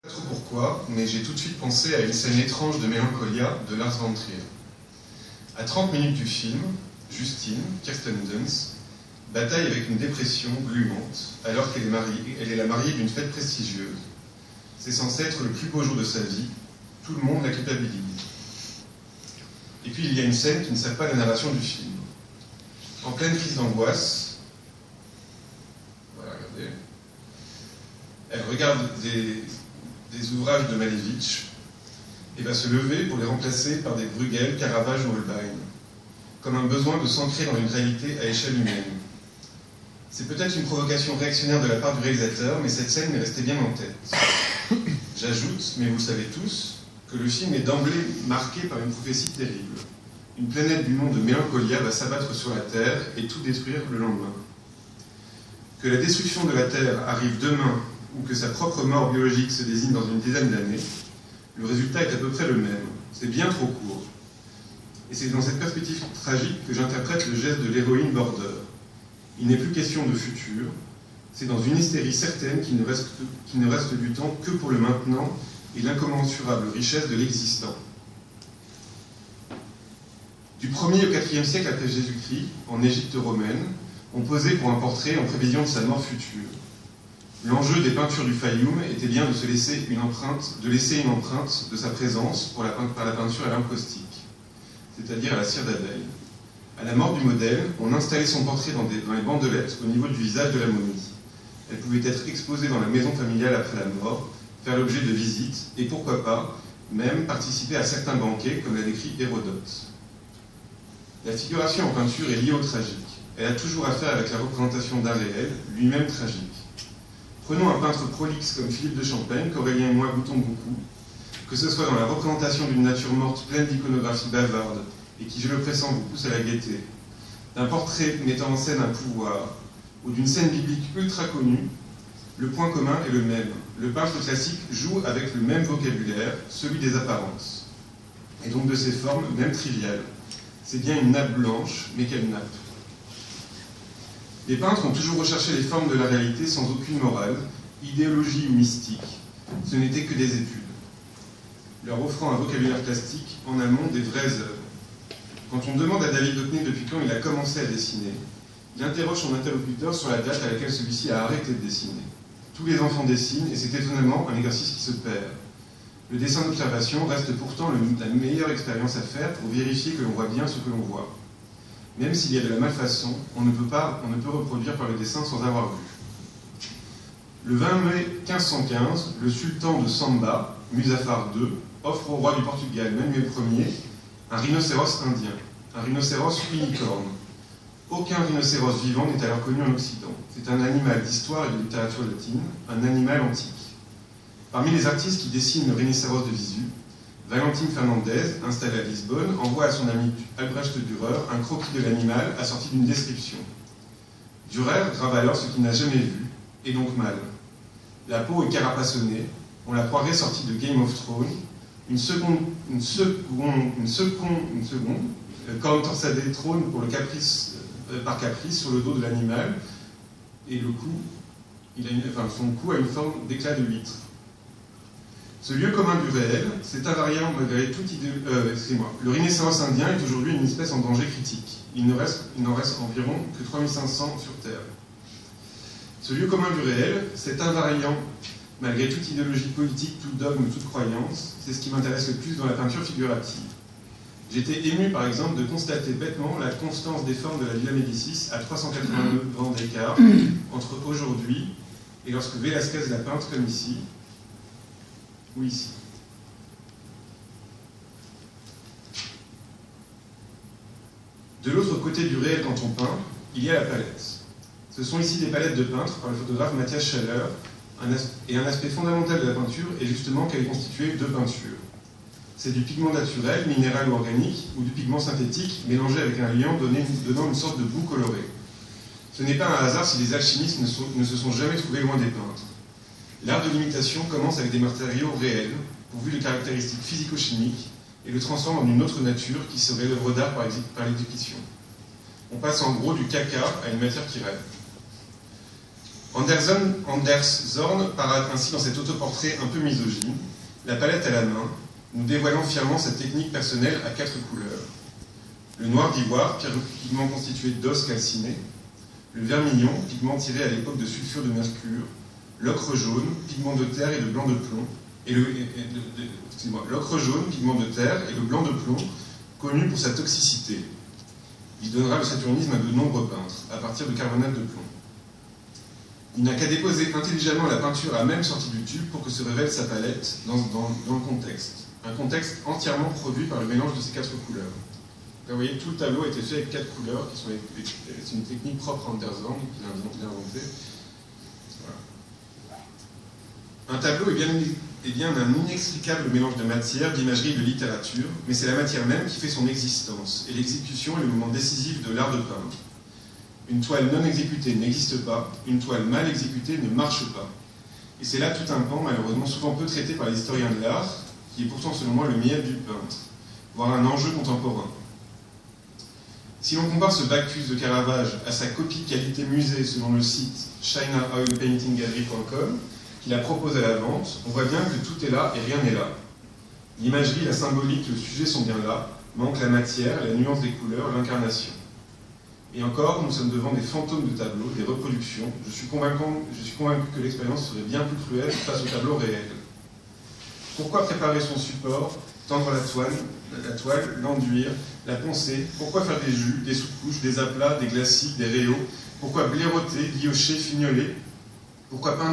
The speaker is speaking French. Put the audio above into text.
Je ne sais pas trop pourquoi, mais j'ai tout de suite pensé à une scène étrange de Mélancolia de Lars von Trier. À 30 minutes du film, Justine, Kirsten Dunst, bataille avec une dépression gluante alors qu'elle est la mariée d'une fête prestigieuse. C'est censé être le plus beau jour de sa vie, tout le monde la culpabilise. Et puis il y a une scène qui ne sert pas à la narration du film. En pleine crise d'angoisse, voilà, regardez, elle regarde des ouvrages de Malevich et va se lever pour les remplacer par des Bruegel, Caravage ou Holbein, comme un besoin de s'ancrer dans une réalité à échelle humaine. C'est peut-être une provocation réactionnaire de la part du réalisateur, mais cette scène m'est restée bien en tête. J'ajoute, mais vous le savez tous, que le film est d'emblée marqué par une prophétie terrible. Une planète du nom de Mélancolia va s'abattre sur la Terre et tout détruire le lendemain. Que la destruction de la Terre arrive demain ou que sa propre mort biologique se désigne dans une dizaine d'années, le résultat est à peu près le même. C'est bien trop court. Et c'est dans cette perspective tragique que j'interprète le geste de l'héroïne Border. Il n'est plus question de futur, c'est dans une hystérie certaine qu'il ne reste du temps que pour le maintenant et l'incommensurable richesse de l'existant. Du 1er au 4e siècle après Jésus-Christ, en Égypte romaine, on posait pour un portrait en prévision de sa mort future. L'enjeu des peintures du Fayoum était bien de laisser une empreinte de sa présence par la peinture à l'encaustique, c'est-à-dire à la cire d'abeille. À la mort du modèle, on installait son portrait dans les bandelettes au niveau du visage de la momie. Elle pouvait être exposée dans la maison familiale après la mort, faire l'objet de visites, et pourquoi pas, même participer à certains banquets, comme l'a décrit Hérodote. La figuration en peinture est liée au tragique. Elle a toujours affaire avec la représentation d'un réel, lui-même tragique. Prenons un peintre prolixe comme Philippe de Champaigne, qu'Aurélien et moi goûtons beaucoup, que ce soit dans la représentation d'une nature morte pleine d'iconographie bavarde, et qui, je le pressens, vous pousse à la gaieté, d'un portrait mettant en scène un pouvoir, ou d'une scène biblique ultra connue, le point commun est le même. Le peintre classique joue avec le même vocabulaire, celui des apparences, et donc de ses formes, même triviales. C'est bien une nappe blanche, mais quelle nappe? Les peintres ont toujours recherché les formes de la réalité sans aucune morale, idéologie ou mystique. Ce n'était que des études, leur offrant un vocabulaire plastique en amont des vraies œuvres. Quand on demande à David Hockney depuis quand il a commencé à dessiner, il interroge son interlocuteur sur la date à laquelle celui-ci a arrêté de dessiner. Tous les enfants dessinent et c'est étonnamment un exercice qui se perd. Le dessin d'observation reste pourtant la meilleure expérience à faire pour vérifier que l'on voit bien ce que l'on voit. Même s'il y a de la malfaçon, on ne peut reproduire par le dessin sans avoir vu. Le 20 mai 1515, le sultan de Samba, Muzaffar II, offre au roi du Portugal, Manuel Ier, un rhinocéros indien, un rhinocéros unicorne. Aucun rhinocéros vivant n'est alors connu en Occident. C'est un animal d'histoire et de littérature latine, un animal antique. Parmi les artistes qui dessinent le rhinocéros de visu, Valentine Fernandez, installée à Lisbonne, envoie à son ami Albrecht Dürer un croquis de l'animal assorti d'une description. Dürer grave alors ce qu'il n'a jamais vu, et donc mal. La peau est carapassonnée, on la croirait sortie de Game of Thrones, une seconde, corne torsadée trône pour le par caprice sur le dos de l'animal, et le cou, son cou a une forme d'éclat de huître. Ce lieu commun du réel, c'est invariant malgré toute idée. Le rhinocéros indien est aujourd'hui une espèce en danger critique. Il n'en reste environ que 3500 sur Terre. Ce lieu commun du réel, c'est invariant malgré toute idéologie politique, tout dogme, toute croyance, c'est ce qui m'intéresse le plus dans la peinture figurative. J'étais ému par exemple de constater bêtement la constance des formes de la Villa Médicis à 389 ans d'écart entre aujourd'hui et lorsque Velázquez l'a peinte comme ici, ou ici. De l'autre côté du réel quand on peint, il y a la palette. Ce sont ici des palettes de peintres par le photographe Mathias Schaller, et un aspect fondamental de la peinture est justement qu'elle est constituée de peinture. C'est du pigment naturel, minéral ou organique, ou du pigment synthétique mélangé avec un liant donnant une sorte de boue colorée. Ce n'est pas un hasard si les alchimistes ne se sont jamais trouvés loin des peintres. L'art de l'imitation commence avec des matériaux réels, pourvus de caractéristiques physico-chimiques, et le transforme en une autre nature qui serait l'œuvre d'art par l'exécution. On passe en gros du caca à une matière qui rêve. Anders Zorn parade ainsi dans cet autoportrait un peu misogyne, la palette à la main, nous dévoilant fièrement cette technique personnelle à 4 couleurs. Le noir d'ivoire, pigment constitué d'os calcinés, le vermillon, pigment tiré à l'époque de sulfure de mercure, l'ocre jaune, pigment de terre et de blanc de plomb, l'ocre jaune, pigment de terre et le blanc de plomb, connu pour sa toxicité. Il donnera le saturnisme à de nombreux peintres, à partir de carbonate de plomb. Il n'a qu'à déposer intelligemment la peinture à même sortie du tube pour que se révèle sa palette dans le contexte. Un contexte entièrement produit par le mélange de ces 4 couleurs. Là, vous voyez, tout le tableau a été fait avec 4 couleurs, c'est une technique propre à Anders Zorn qu'il a inventée. Voilà. Un tableau est bien un inexplicable mélange de matière, d'imagerie et de littérature, mais c'est la matière même qui fait son existence, et l'exécution est le moment décisif de l'art de peindre. Une toile non exécutée n'existe pas, une toile mal exécutée ne marche pas. Et c'est là tout un pan, malheureusement souvent peu traité par les historiens de l'art, qui est pourtant selon moi le miel du peintre, voire un enjeu contemporain. Si l'on compare ce Bacchus de Caravage à sa copie qualité musée selon le site chinaoilpaintinggallery.com, qui la propose à la vente, on voit bien que tout est là et rien n'est là. L'imagerie, la symbolique, le sujet sont bien là, manque la matière, la nuance des couleurs, l'incarnation. Et encore, nous sommes devant des fantômes de tableaux, des reproductions. Je suis convaincu que l'expérience serait bien plus cruelle face au tableau réel. Pourquoi préparer son support, tendre la toile, l'enduire, la poncer? Pourquoi faire des jus, des sous-couches, des aplats, des glacis, des rayos? Pourquoi blaireauter, guillocher, fignoler? Pourquoi peindre